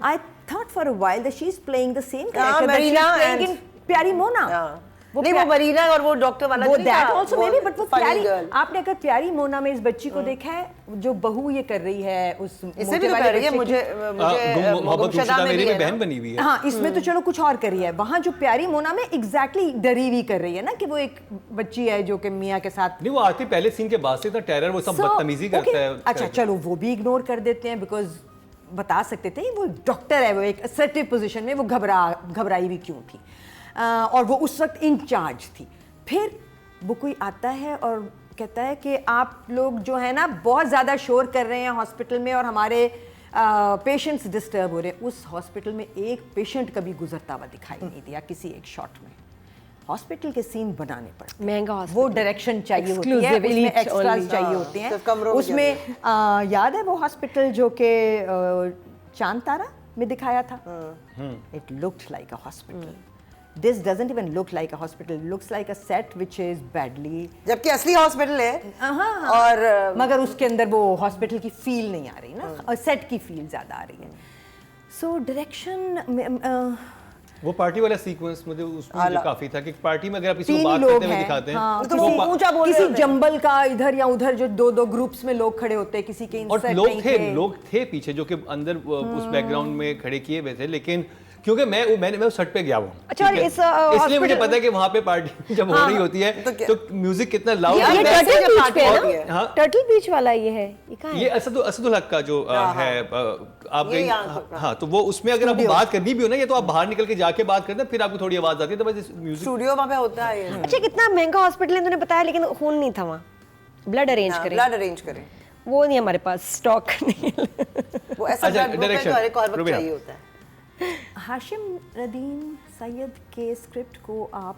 I thought for a while that she is playing the same character in प्यारी मोना। वो मरीना और वो डॉक्टर वाला वो that also may be, but वो प्यारी, आपने अगर प्यारी मोना में इस बच्ची को देखा है, जो बहू ये कर रही है उस इससे भी तो कर रही है, मुझे गुमशुदा मेरी में बहन बनी हुई है। हाँ, इसमें तो चलो कुछ और कर रही है, वहाँ जो प्यारी मोना में एग्जैक्टली डरी हुई कर रही है ना, कि वो एक बच्ची है जो कि मियाँ के साथ नहीं, वो आती पहले सीन के बाद से इतना टेरर, वो सब बदतमीजी करता है। अच्छा चलो वो भी इग्नोर कर देते हैं, बिकॉज बता सकते थे वो डॉक्टर है, वो एक असर्टिव पोजीशन में, वो घबराई भी क्यों थी, और वो उस वक्त इंचार्ज थी। फिर वो कोई आता है और कहता है कि आप लोग जो है ना बहुत ज़्यादा शोर कर रहे हैं हॉस्पिटल में और हमारे पेशेंट्स डिस्टर्ब हो रहे हैं। उस हॉस्पिटल में एक पेशेंट कभी गुजरता हुआ दिखाई नहीं दिया किसी एक शॉट में। हॉस्पिटल के सीन बनाने पड़ते, महंगा वो डायरेक्शन चाहिए होती है, उसमें एक्स्ट्रास चाहिए होते हैं। उसमें याद है वो हॉस्पिटल जो कि चांद तारा में दिखाया था, it looked like a hospital. This doesn't even look like a hospital. It looks like a set which is badly. जबकि असली हॉस्पिटल है। और मगर उसके अंदर वो हॉस्पिटल की फील नहीं आ रही ना, और सेट की फील ज़्यादा आ रही है। So direction वो पार्टी वाला सीक्वेंस मुझे उसमें मुझे काफी था कि पार्टी में अगर आप किसी को तीन बात लोग करते हुए हैं, दिखाते हैं हाँ, तो वो ऊंचा बोल रहे किसी होते हैं। जंबल का इधर या उधर जो दो ग्रुप्स में लोग खड़े होते हैं, किसी के और insert लोग नहीं थे पीछे जो कि अंदर उस बैकग्राउंड में खड़े किए हुए थे, लेकिन क्योंकि मैं उस सेट पे गया हूँ, अच्छा, और ठीक है? इस, इसलिए मुझे hospital- पता है कि वहाँ पे पार्टी जब हो रही होती है तो म्यूजिक कितना लाउड यार, ये वैसे टर्टल जब बीच पार्टी पे होती है है। ना, हाँ। टर्टल बीच वाला ये है, ये कहाँ ये है? असदुल हक का जो है आप ये गई यहाँ हाँ, तो वो उसमें अगर आपको बात करनी भी हो ना, ये तो आप बाहर निकल के जाके बात करते हैं, फिर आपको थोड़ी आवाज आती है, तो बस म्यूजिक स्टूडियो वहाँ पे होता है ये। अच्छा, कितना महंगा हॉस्पिटल है तूने बताया, लेकिन खून नहीं था वहाँ, ब्लड अरेंज करें, ब्लड अरेंज करें, वो नहीं हमारे पास, स्टॉक नहीं है। वो ऐसा अच्छा, ब्लड ग्रुप है direction, जो हर एक और वक्त रुबिना। चाहिए होता है। हाशिम नदीम सैयद के स्क्रिप्ट को आप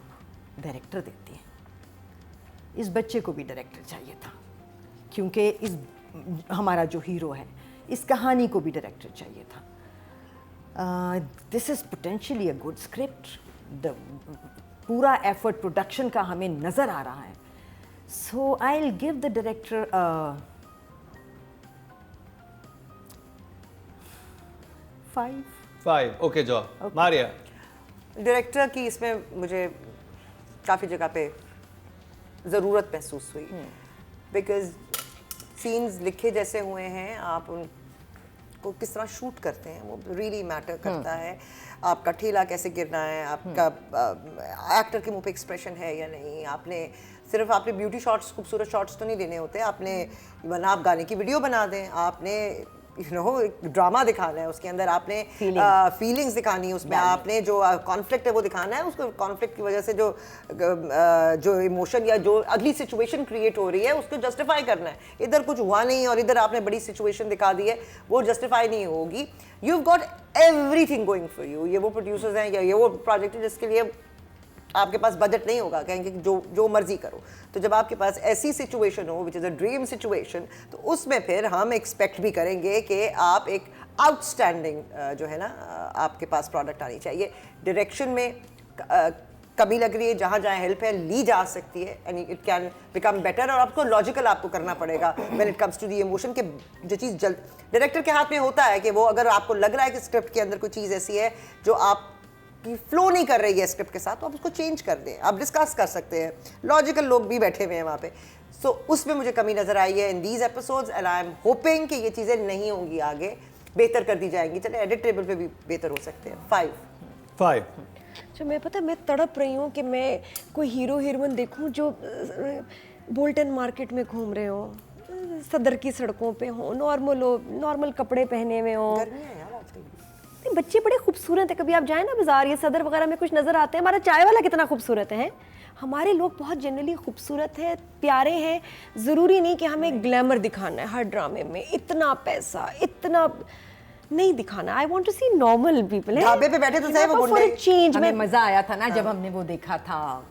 डायरेक्टर देते हैं, इस बच्चे को भी डायरेक्टर चाहिए था, क्योंकि इस हमारा जो हीरो है, इस कहानी को भी डायरेक्टर चाहिए था। This is potentially a good script, the पूरा एफर्ट प्रोडक्शन का हमें नज़र आ रहा है। So I will give the director 5। Okay जो मारिया डायरेक्टर की इसमें मुझे काफ़ी जगह पे ज़रूरत महसूस हुई, बिकॉज सीन्स लिखे जैसे हुए हैं, आप उनको किस तरह शूट करते हैं वो रियली मैटर करता है। आपका ठेला कैसे गिरना है, आपका एक्टर के मुंह पे एक्सप्रेशन है या नहीं, आपने ब्यूटी शॉट्स, खूबसूरत शॉट्स तो नहीं लेने होते, आपने आप गाने की वीडियो बना दें, आपने एक ड्रामा दिखाना है, उसके अंदर आपने फीलिंग्स दिखानी है, उसमें आपने जो कॉन्फ्लिक्ट है वो दिखाना है, उसको कॉन्फ्लिक्ट की वजह से जो इमोशन या जो अगली सिचुएशन क्रिएट हो रही है उसको जस्टिफाई करना है। इधर कुछ हुआ नहीं और इधर आपने बड़ी सिचुएशन दिखा दी है, वो जस्टिफाई नहीं होगी। You have got everything going for you. ये वो प्रोड्यूसर्स हैं या ये वो प्रोजेक्ट है जिसके लिए आपके पास बजट नहीं होगा, कहेंगे कि जो मर्जी करो। तो जब आपके पास ऐसी सिचुएशन हो which is a dream situation, तो उसमें फिर हम एक्सपेक्ट भी करेंगे कि आप एक आउटस्टैंडिंग जो है ना आपके पास प्रोडक्ट आनी चाहिए। डायरेक्शन में कमी लग रही है, जहाँ जहाँ हेल्प है ली जा सकती है, and it can become better. और आपको लॉजिकल आपको करना पड़ेगा when it comes to the emotion के जो चीज़ जल्द डायरेक्टर के हाथ में होता है कि वो अगर आपको लग रहा है कि स्क्रिप्ट के अंदर कोई चीज़ ऐसी है जो आप कि फ्लो नहीं कर रही है स्क्रिप्ट के साथ, तो आप उसको चेंज कर दें, आप डिस्कस कर सकते हैं। लॉजिकल लोग भी बैठे हुए हैं वहाँ पे। सो उसमें मुझे कमी नज़र आई है in these episodes, and I am hoping कि ये चीज़ें नहीं होंगी, आगे बेहतर कर दी जाएंगी। चले एडिट टेबल पे भी बेहतर हो सकते हैं। 5 अच्छा, मैं पता मैं तड़प रही हूँ कि मैं कोई हीरो हीरोइन देखूँ जो बोल्टन मार्केट में घूम रहे हो, सदर की सड़कों पे हो, नॉर्मल कपड़े पहने हुए हो। बच्चे बड़े खूबसूरत है, कभी आप जाए ना बाजार, ये सदर वगैरह में कुछ नज़र आते हैं। हमारा चाय वाला कितना खूबसूरत है, हमारे लोग बहुत जनरली खूबसूरत है, प्यारे हैं। ज़रूरी नहीं कि हमें ग्लैमर दिखाना है हर ड्रामे में, इतना पैसा इतना नहीं दिखाना। I want to see normal people. ढाबे पे बैठे तो सही वो गुंडे। चेंज हमें में मजा आया था ना जब हमने वो देखा था,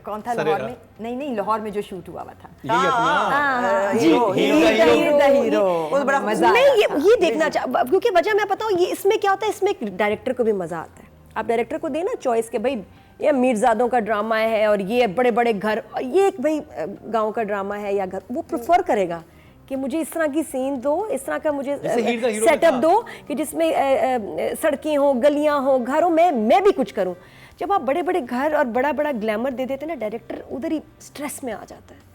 कौन था लाहौर में? नहीं, लाहौर में जो शूट हुआ था, यही अपना हीरो। वो बड़ा मजा नहीं, आया था। ये देखना क्योंकि वजह मैं बताऊँ, ये इसमें क्या होता है, इसमें एक डायरेक्टर को भी मजा आता है। आप डायरेक्टर को देना चॉइस के भाई ये मीरजादों का ड्रामा है और ये बड़े बड़े घर, ये एक भाई गांव का ड्रामा है या घर, वो प्रेफर करेगा कि मुझे इस तरह की सीन दो, इस तरह का मुझे सेटअप दो कि जिसमें सड़कें हो, गलियां हो, घरों में मैं भी कुछ करूं। जब आप बड़े बड़े घर और बड़ा बड़ा ग्लैमर दे देते ना, डायरेक्टर उधर ही स्ट्रेस में आ जाता है।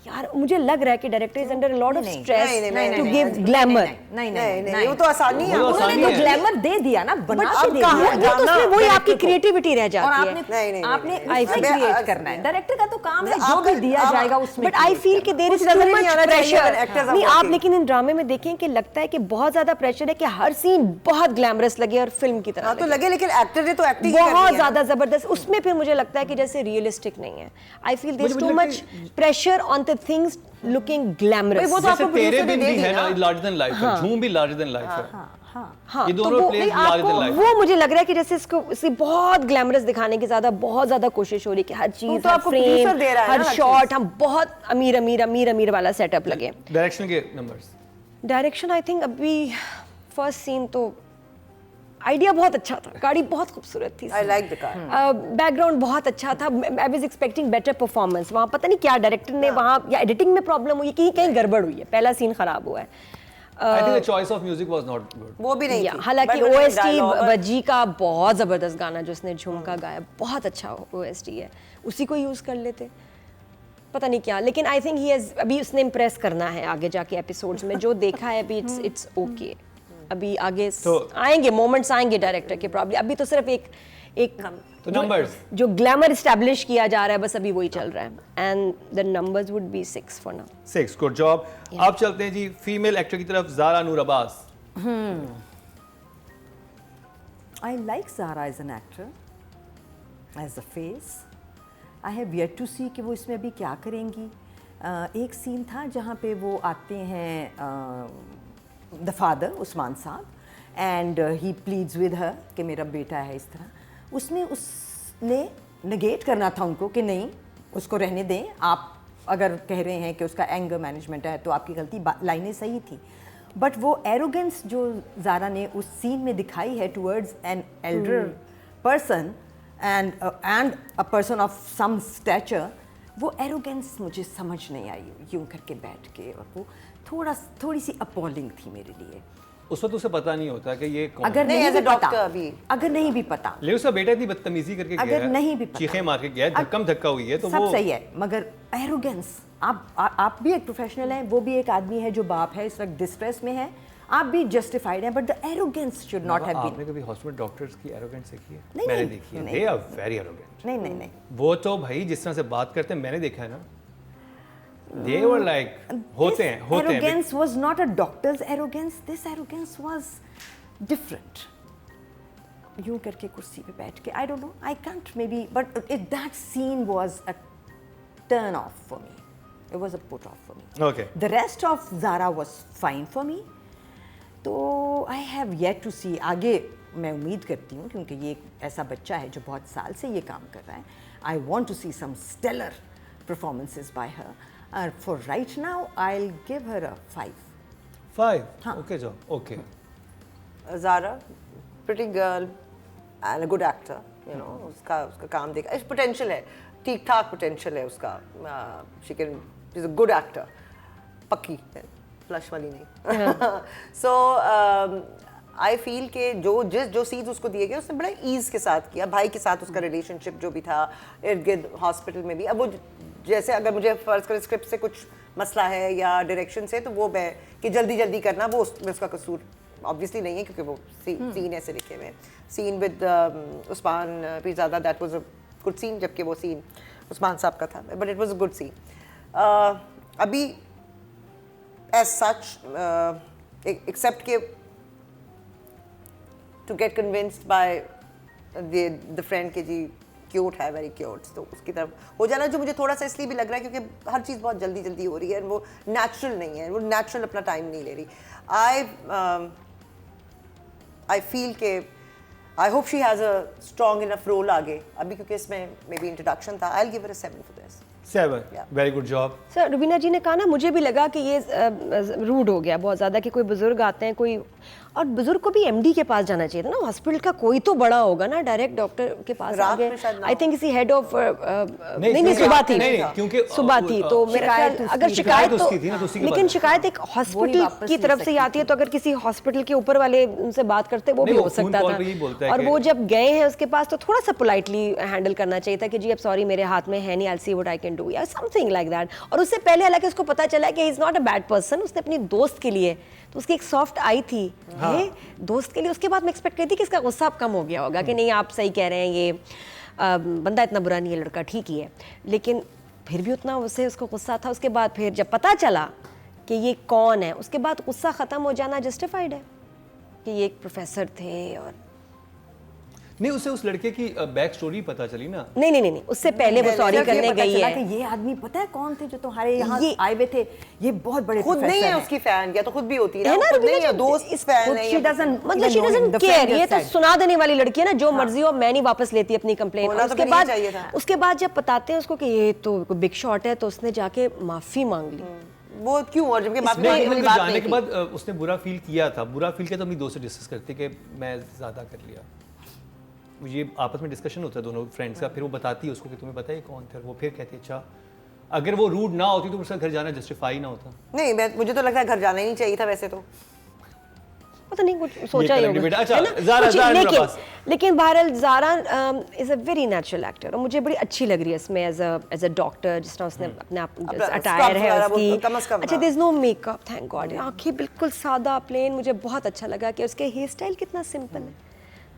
यार मुझे लग रहा है कि director is under a lot of stress to give glamour. नहीं, वो तो आसानी है। उन्होंने तो ग्लैमर दे दिया ना, बना के दे दिया। वो तो उसमें वही आपकी क्रिएटिविटी रह और जाती है। आपने क्रिएट करना है। डायरेक्टर का तो काम है, जो भी दिया जाएगा उसमें। बट आई फील कि there is too much pressure. नहीं, आप लेकिन इन ड्रामे में देखें कि लगता है कि बहुत ज्यादा प्रेशर है कि हर सीन बहुत ग्लैमरस लगे और फिल्म की तरह तो लगे, लेकिन एक्टर ने तो एक्टिंग बहुत ज्यादा जबरदस्त। उसमें फिर मुझे लगता है कि जैसे रियलिस्टिक नहीं है। I feel there is too much pressure on the things looking glamorous. वो तो आपको तेरे producer बिन ने भी दे है दी ना, ना। लार्जर देन लाइफ है, झूम भी लार्जर देन लाइफ है। हाँ, ये तो दोनों वो प्लेस नहीं, larger than आपको life वो मुझे लग रहा है कि जैसे इसे बहुत ग्लैमरस दिखाने की बहुत ज्यादा कोशिश हो रही है कि हर चीज, तो हर आपको producer फ्रेम, दे रहा है हर ना हर शॉट हम बहुत अमीर वाला सेटअप लगे। डायरेक्शन के नंबर्स, डायरेक्शन आई थिंक अभी फर्स्ट सीन तो आइडिया बहुत अच्छा था, गाड़ी बहुत खूबसूरत थी, I like the car, background बहुत अच्छा था। I was expecting better performance. वहाँ पता नहीं क्या डायरेक्टर ने वहाँ या एडिटिंग में प्रॉब्लम हुई, कहीं गड़बड़ हुई है, पहला सीन खराब हुआ है। I think the choice of music was not good. वो भी नहीं या थी हालांकि But when OST dialogue- बज्जी का बहुत ज़बरदस्त गाना जो उसने झुमका गाया, बहुत अच्छा OST है, उसी को यूज़ कर लेते, पता नहीं क्या। लेकिन आई थिंक ही हैज़, अभी उसने इम्प्रेस करना है आगे जाके एपिसोड्स में, जो देखा है अभी इट्स ओके। अभी आगे आएंगे मोमेंट्स, आएंगे डायरेक्टर के प्रॉब्लम, अभी तो सिर्फ एक तो numbers जो ग्लैमर इस्टेब्लिश किया जा रहा है बस अभी वही चल रहा है, and the numbers would be 6 for now. 6, good job. अब चलते हैं जी फीमेल एक्टर की तरफ, ज़ारा नूर Abbas. I like Zara as an actor, as a face. I have yet to see कि वो इसमें अभी क्या करेंगी। एक सीन था जहाँ पे वो आते हैं द फादर उस्मान साहब, and he pleads with her कि मेरा बेटा है इस तरह। उसमें उसने नेगेट करना था उनको कि नहीं उसको रहने दें, आप अगर कह रहे हैं कि उसका एंगर मैनेजमेंट है तो आपकी गलती, लाइनें सही थी। बट वो एरोगेंस जो ज़ारा ने उस सीन में दिखाई है towards an elder person and a person of some stature, वो एरोगेंस मुझे समझ नहीं आई यूं करके बैठ के, और वो थोड़ी सी अपॉलिंग थी मेरे लिए। उस वक्त उसे पता नहीं होता कि ये कौन अगर नहीं, नहीं as a भी पता, doctor अभी। अगर नहीं भी पता, लेकिन उसका बेटा इतनी बदतमीजी करके गया अगर है, नहीं भी पता, चीखें मार के गया है, धक्का हुई है, तो सब वो सही है, मगर एरोगेंस, आप भी एक प्रोफेशनल हैं, वो भी एक आदमी है जो बाप है, इस वक्त डिस्ट्रेस में है, आप भी जस्टिफाइड हैं, but the arrogance should not have आपने बीन। कभी हॉस्पिटल डॉक्टर्स की एरोगेंस देखी है? नहीं, मैंने नहीं, देखी है, नहीं। They are very arrogant. नहीं नहीं नहीं, वो तो भाई जिस तरह से बात करते हैं, मैंने देखा है ना, they were like होते हैं arrogance was not a doctor's arrogance, this arrogance was different. यूं करके कुर्सी पे बैठ के, I don't know, I can't maybe, but that scene was a turn off for me. It was a put off for me. Okay. The rest of Zara was fine for me. तो I have yet to see, आगे मैं उम्मीद करती हूँ क्योंकि ये एक ऐसा बच्चा है जो बहुत साल से ये काम कर रहा है. I want to see some stellar performances by her. For right now, I'll give her a 5. 5 हाँ. ओके जो okay Zara, pretty girl and a good actor, you know, उसका काम देखा, इस potential है, ठीक ठाक potential है उसका, she's a good actor, पक्की, flush वाली नहीं। So I feel कि जो सीन्स उसको दिए गए उसने बड़ा ईज के साथ किया, भाई के साथ उसका रिलेशनशिप जो भी था इर्द गिर्द हॉस्पिटल में भी, अब वो जैसे अगर मुझे फर्ज कर स्क्रिप्ट से कुछ मसला है या डायरेक्शन से, तो वो मैं कि जल्दी करना, वो उसका कसूर ऑब्वियसली नहीं है क्योंकि वो सीन ऐसे लिखे हुए हैं। Scene with Usman Peerzada, that was a good scene, जबकि वो सीन उस्मान साहब का था, but it was a good scene. अभी एज सच एक्सेप्ट के to get convinced by the friend के जी क्यूट है, वेरी क्यूट, तो उसकी तरफ हो जाना जो मुझे थोड़ा सा इसलिए भी लग रहा है क्योंकि हर चीज़ बहुत जल्दी हो रही है, वो नेचुरल नहीं है, वो नेचुरल अपना टाइम नहीं ले रही। आई फील के I hope she has a strong enough role आगे, अभी क्योंकि इसमें मे बी इंट्रोडक्शन था। I will give her a 7 for this. 7 Yeah. Very good job. Sir Rubina ji ने कहा ना, मुझे भी लगा कि ये रूड हो गया बहुत ज़्यादा कि कोई बुजुर्ग आते हैं, कोई और बुजुर्ग को भी एमडी के पास जाना चाहिए था ना, हॉस्पिटल का कोई तो बड़ा होगा ना, डायरेक्ट डॉक्टर के पास रात आगे। में शायद ना आई थिंक किसी हेड ऑफ नहीं सुबह थी, नहीं, क्योंकि सुबह थी, तो मेरा शिकायत ख्याल उसकी अगर थी। शिकायत शिकायत तो, उसकी थी ना, तो उसी के लेकिन बाद। शिकायत एक हॉस्पिटल वापस की ले तरफ से ही सकती आती है, तो अगर किसी हॉस्पिटल के ऊपर वाले उनसे बात करते वो भी नहीं, हो वो phone सकता call था। पे ही बोलता है और कि- वो जब गए हैं उसके पास तो थोड़ा सा पोलाइटली हैंडल करना चाहिए था कि जी अब सॉरी मेरे हाथ में है नहीं, I will see what I can do या समथिंग लाइक दैट। और उससे पहले हालांकि उसको पता चला कि he is not a bad person, उसने अपनी दोस्त के लिए, तो उसकी एक सॉफ्ट आई थी दोस्त के लिए। उसके बाद मैं एक्सपेक्ट करती कि इसका गुस्सा अब कम हो गया होगा कि नहीं आप सही कह रहे हैं, ये बंदा इतना बुरा नहीं है, लड़का ठीक ही है, लेकिन फिर भी उतना उसको गुस्सा था। उसके बाद फिर जब पता चला कि ये कौन है, उसके बाद गुस्सा ख़त्म हो जाना जस्टिफाइड है कि ये एक प्रोफेसर थे। और नहीं, उसे उस लड़के की बैक स्टोरी पता चली ना। नहीं, उससे पहले वो सॉरी सिर्फ ये करने पता गई चला है। कि ये आदमी पता है कौन थे जो तुम्हारे यहाँ ये- आए हुए थे, ये बहुत बड़े खुद नहीं प्रोफेसर है हैं। उसकी फैन, या तो खुद भी होती है ना, ना, खुद रुबीना नहीं है, जी, दोस्त इस- फैन खुद है, she या doesn't मतलब even she know him, doesn't the care, friend ये just तो said. सुना देने वाली लड़की है ना, जो मर्जी हो मैं नहीं वापस लेती अपनी कंप्लेंट। बोलना तो उसके फिर नहीं बाद चाहिए था। उसके बाद जब बताते हैं उसको कि ये तो बिग शॉट है, तो उसने जाके माफी मांग ली। वो क्यों, और जबकि माफी नहीं, मांगने वाली उनके बात जाने नहीं के थी। बाद उसने बुरा फील किया था। बुरा फील किया तो अपनी दोस्त से डिस्कस करती कि मैं ज़्यादा कर लिया। ये आपस में डिस्कशन होता है दोनों फ्रेंड्स का, फिर वो बताती है उसको कि तुम्हें पता है कौन थे, और वो फिर कहती है अच्छा अगर वो रूड ना होती तो उसका घर जाना जस्टिफाई ना होता। नहीं, मुझे तो लगता है घर जाना ही नहीं चाहिए था वैसे तो। पता नहीं कुछ सोचा ही करेंगे होगा, बेटा। अच्छा, है ना? ज़ारा, कुछ- ज़ारा लेकिन नवाज़। लेकिन बहरहाल Zara is a very natural actor और मुझे बड़ी अच्छी लग रही है इसमें एज अ डॉक्टर, जिस तरह उसने अपने आप अपना अटायर scrubs है वगैरह वो उसकी। कम से कम, अच्छा, हाँ। There is no makeup, thank God. आंखें बिल्कुल सादा प्लेन, मुझे बहुत अच्छा लगा कि उसके हेयर स्टाइल कितना सिंपल है।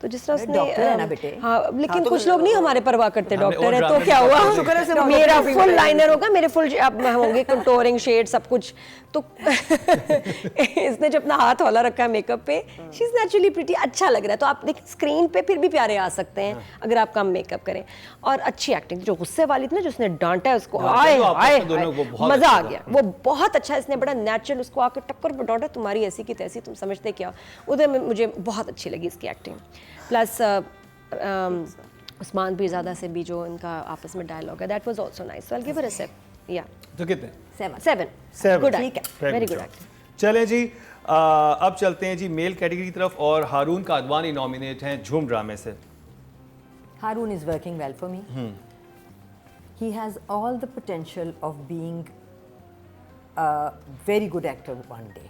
तो जिस तरह उसने डॉक्टर है ना बेटे। हाँ, लेकिन तो कुछ लोग नहीं हमारे परवाह करते, हमने डॉक्टर और है तो ड्रामे क्या में हुआ, डॉक्टर शुक्र है से मेरा वो फुल लाइनर होगा, मेरे फुल होंगे कंटोरिंग शेड सब कुछ। तो इसने जो अपना हाथ वाला रखा है मेकअप पे, शी इज नेचुरली प्रिटी, अच्छा लग रहा है। तो आप देखिए स्क्रीन पे फिर भी प्यारे आ सकते हैं अगर आप कम मेकअप करें। और अच्छी एक्टिंग, जो गुस्से वाली थी ना, जो उसने डांटा है उसको, आए जो आपस आए में दोनों को बहुत मजा अच्छा आ गया, वो बहुत अच्छा। इसने बड़ा नेचुरल उसको आकर टक्कर पर डांटा, तुम्हारी ऐसी की तैसी, तुम समझते क्या। उधर में मुझे बहुत अच्छी लगी इसकी एक्टिंग। प्लस उस्मान पीरज़ादा से भी जो इनका आपस में डायलॉग है, that was also nice. So I will give it a 7। या तो कितने? 7 गुड, ठीक है, वेरी गुड एक्टिंग। चलें जी, अब चलते हैं जी मेल कैटेगरी की तरफ और हारून कादवानी नॉमिनेट हैं झूम ड्रामे से। Harun is working well for me. He has all the potential of being a very good actor one day.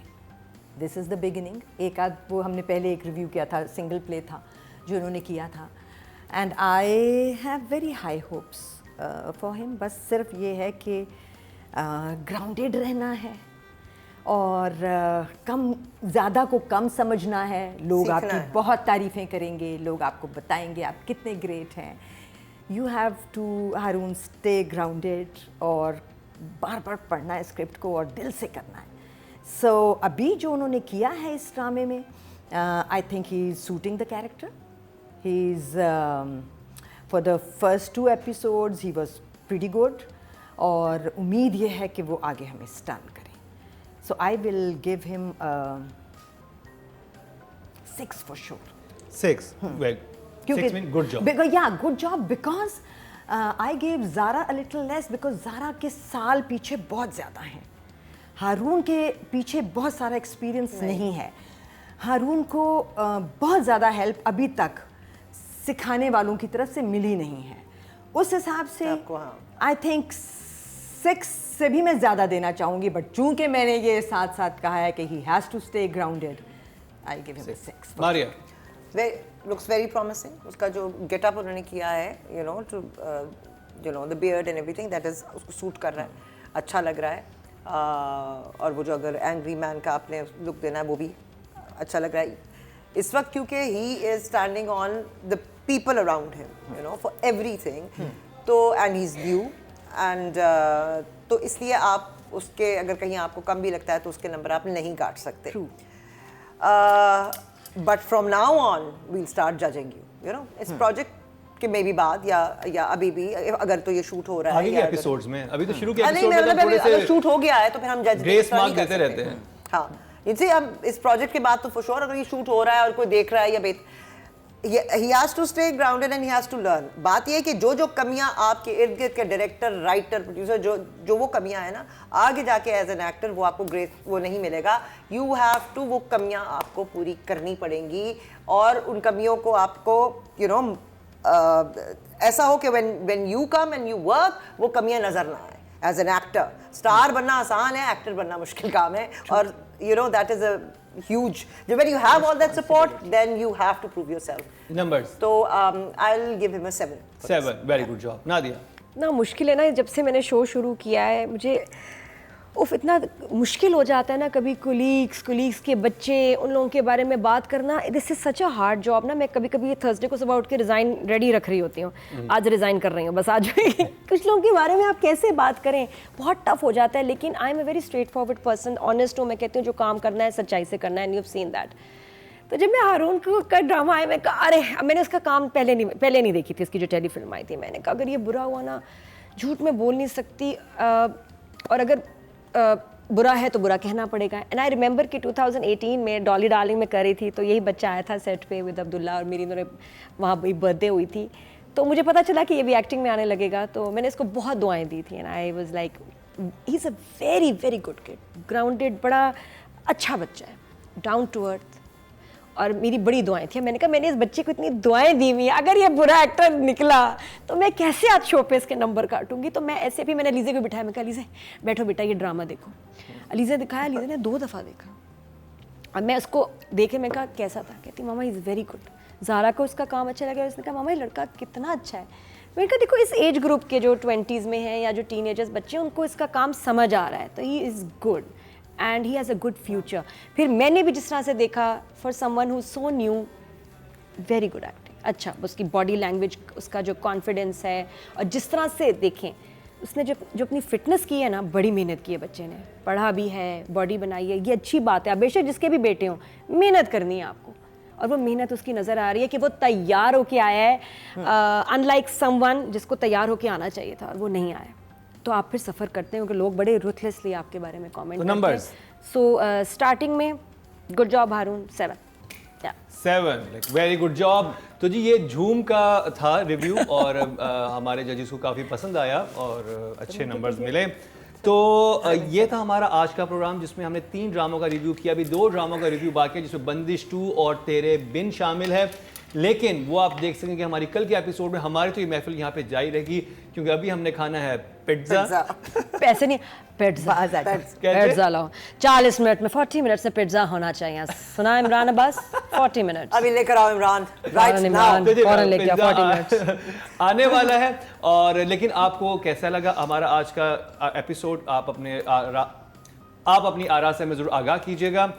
This is the beginning. एक आध वो हमने पहले एक रिव्यू किया था, सिंगल प्ले था जो उन्होंने किया था, and I have very high hopes for him. बस सिर्फ ये है कि ग्राउंडेड रहना है और कम ज़्यादा को कम समझना है। लोग सीखना आपकी है। बहुत तारीफ़ें करेंगे, लोग आपको बताएंगे आप कितने ग्रेट हैं। You have to Haroon stay grounded और बार बार पढ़ना है स्क्रिप्ट को और दिल से करना है। सो अभी जो उन्होंने किया है इस ड्रामे में, I think he is suiting the character. He is for the first 2 episodes he was pretty good और उम्मीद ये है कि वो आगे हमें स्टन करें। So I will give him a 6 for sure. 6 well 6 mean good job. Because, yeah, good job because I gave Zara a little less because Zara के साल पीछे बहुत ज़्यादा हैं। हारून के पीछे बहुत सारा एक्सपीरियंस नहीं है। हारून को बहुत ज़्यादा हेल्प अभी तक सिखाने वालों की तरफ से मिली नहीं है। उस हिसाब से आपको, हाँ। आई थिंक 6 से भी मैं ज़्यादा देना चाहूँगी, बट चूंकि मैंने ये साथ साथ कहा है कि he has to stay grounded, I give him 6। Maria looks very promising. उसका जो गेटअप उन्होंने किया है, you know the beard and everything, that is उसको सूट कर रहा है, अच्छा लग रहा है। और वो जो अगर एंग्री मैन का आपने लुक देना है वो भी अच्छा लग रहा है इस वक्त, क्योंकि he is standing on the people around him, you know, for everything. तो and he is new and तो इसलिए आप उसके अगर कहीं आपको कम भी लगता है तो उसके नंबर आप नहीं काट सकते। But from now on we'll start judging you know इस प्रोजेक्ट के मे बी बाद या अभी भी, अगर तो ये शूट हो रहा है आगे के या एपिसोड्स में, अभी तो शुरू के नहीं, एपिसोड में मतलब तो थोड़े अगर से शूट हो गया है तो फिर हम जज ग्रेस मार्क देते रहते हैं। हाँ, इनसे हम इस प्रोजेक्ट के बाद तो फॉर श्योर अगर ये शूट हो रहा है और कोई देख रहा है या he has to stay grounded and he has to learn। बात ये है कि जो कमियां आपके इर्द गिर्द के डायरेक्टर, राइटर, प्रोड्यूसर जो वो कमियां है ना, आगे जाके एज एन एक्टर वो आपको ग्रेस वो नहीं मिलेगा। यू हैव टू वो कमियां आपको पूरी करनी पड़ेंगी और उन कमियों को आपको यू नो ऐसा हो कि when you come and you work वो कमियां नजर ना आए। एज एन एक्टर स्टार बनना आसान है, एक्टर बनना मुश्किल काम है, और you know that is a huge, when you have all that support then you have to prove yourself। numbers so I'll give him a 7 very good job। Nadia ना मुश्किल है ना, जब से मैंने शो शुरू किया है मुझे उफ इतना मुश्किल हो जाता है ना, कभी कुलीग्स के बच्चे, उन लोगों के बारे में बात करना, this is such a hard job ना। मैं कभी कभी थर्सडे को सुबह उठ के रिज़ाइन रेडी रख रही होती हूँ, आज रिज़ाइन कर रही हूँ बस आज कुछ लोगों के बारे में आप कैसे बात करें, बहुत टफ हो जाता है। लेकिन I am a very straight forward person, honest हूँ, मैं कहती हूँ जो काम करना है सच्चाई से करना है, and you have seen that. तो जब मैं हारून का ड्रामा आया, मैं कहा अरे, मैंने उसका काम पहले नहीं देखी थी, इसकी जो टेली फिल्म आई थी, मैंने कहा अगर ये बुरा हुआ ना, झूठ में बोल नहीं सकती, और अगर बुरा है तो बुरा कहना पड़ेगा। एंड आई रिमेंबर कि 2018 में डॉली डार्लिंग में कर रही थी, तो यही बच्चा आया था सेट पे विद अब्दुल्ला और मेरी इन्होंने वहाँ बर्थडे हुई थी, तो मुझे पता चला कि ये भी एक्टिंग में आने लगेगा, तो मैंने इसको बहुत दुआएं दी थी। And I was like he is a very very good kid, grounded, बड़ा अच्छा बच्चा है, डाउन टू अर्थ, और मेरी बड़ी दुआएं थी। मैंने कहा मैंने इस बच्चे को इतनी दुआएं दी हुई है, अगर ये बुरा एक्टर निकला तो मैं कैसे आज शो पे इसके नंबर काटूंगी। तो मैं ऐसे भी मैंने अलीज़े को बिठाया, मैं कहा अलीज़े बैठो बेटा ये ड्रामा देखो। अलीज़े दिखाया, अलीज़े ने 2 दफ़ा देखा और मैं उसको देखे, मैं कहा कैसा था, कहती मामा इज़ वेरी गुड। ज़ारा को उसका काम अच्छा लगा, उसने कहा मामा ये लड़का कितना अच्छा है। मैंने कहा देखो इस एज ग्रुप के जो 20s में हैं या जो टीनेजर्स बच्चे हैं उनको इसका काम समझ आ रहा है, तो ही is good and he has a good future. फिर मैंने भी जिस तरह से देखा, for someone who so new, very good acting, अच्छा उसकी बॉडी लैंग्वेज, उसका जो कॉन्फिडेंस है, और जिस तरह से देखें उसने जो अपनी फिटनेस की है ना, बड़ी मेहनत की है बच्चे ने, पढ़ा भी है, बॉडी बनाई है, ये अच्छी बात है। बेशक जिसके भी बेटे हों, मेहनत करनी है आपको, और वो मेहनत उसकी नज़र आ रही है कि वो तैयार होके आया है, अनलाइक समवन जिसको तैयार होके आना चाहिए था और वो नहीं आया। तो आप फिर सफ़र करते हैं, क्योंकि लोग बड़े रुथलेसली आपके बारे में कमेंट करते हैं। सो स्टार्टिंग में गुड जॉब हारून, 7 लाइक वेरी गुड जॉब। तो जी ये झूम का था रिव्यू और हमारे जजेस को काफ़ी पसंद आया और अच्छे नंबर्स मिले। तो ये था हमारा आज का प्रोग्राम जिसमें हमने 3 ड्रामों का रिव्यू किया। अभी 2 ड्रामों का रिव्यू बाकी है जिसमें बंदिश 2 और तेरे बिन शामिल है, लेकिन वो आप देख सकें कि हमारी कल के एपिसोड में हमारी तो ये महफिल यहाँ पे जारी रहेगी, क्योंकि अभी हमने खाना है पिज्ज़ा। पैसे नहीं, पिज्ज़ा लाओ 40 मिनट में, 40 मिनट से पिज्ज़ा होना चाहिए। सुना इमरान अब्बास, 40 मिनट अभी लेकर आओ इमरान, राइट नाउ फौरन लेके आओ 40 मिनट आने वाला है। और लेकिन आपको कैसा लगा हमारा आज का एपिसोड, आप अपनी आरा से हमें ज़रूर आगाह कीजिएगा।